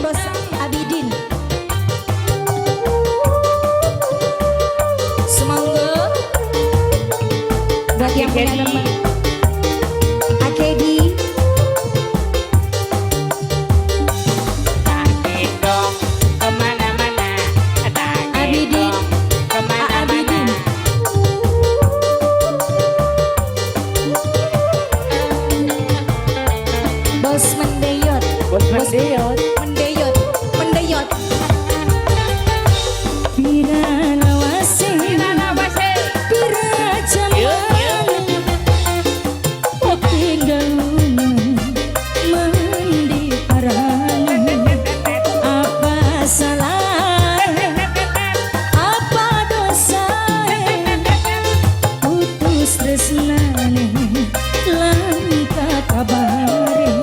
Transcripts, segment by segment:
Bos Abidin. Semoga buat yang punya teman Akedi. Dong kemana-mana, Abidin. kemana-mana. Bos Mendeyot. Bos Mendeyot. Mendeyot. Mendeyot. Pira lawase, pira jaman, tinggal mandi parang. Apa salah, apa dosa, putus tresnane, langka kabare.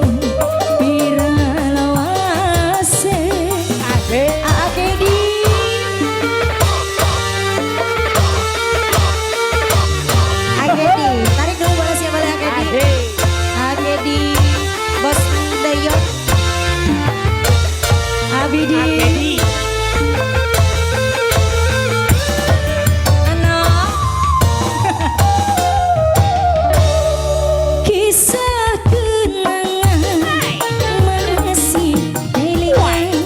Pira lawase, Akedi. Akedi. Tarik dulu balasnya pada Akedi. Akedi. Bos Mendeyot. Abidin. Anak. Kisah kenangan masih eling,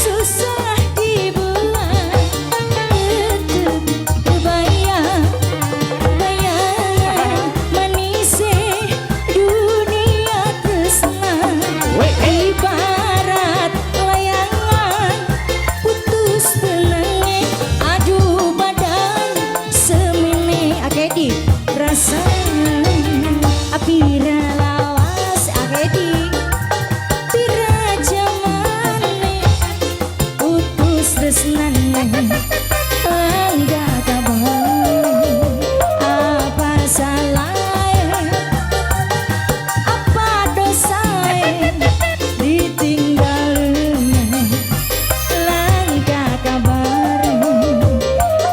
susah dibuat, tetep kebayang, bayangan manisnya dunia tresna. Ibarat layangan putus benangnya, adu badan semene. Akedi rasa pira lawas, Akedi pira jamane putus tresnane, langga kabar. Apa salah, apa dosa, ditinggal langka kabar.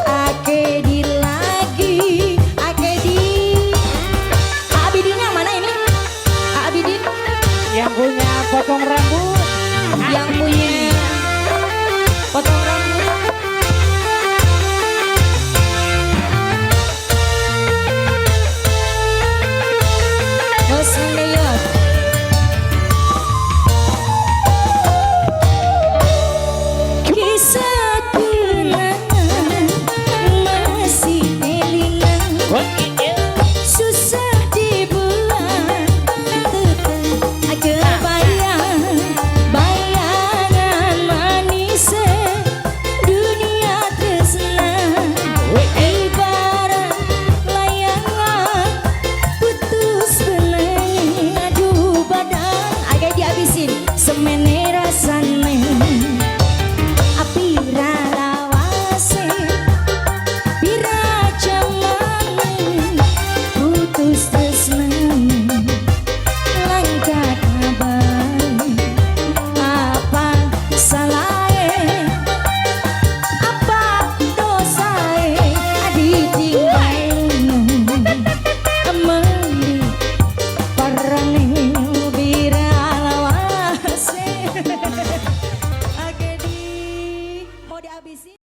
Akedi lagi. Akedi. Abidin yang mana ini? Abidin Yang punya potong rambut. yang punya potong rambut.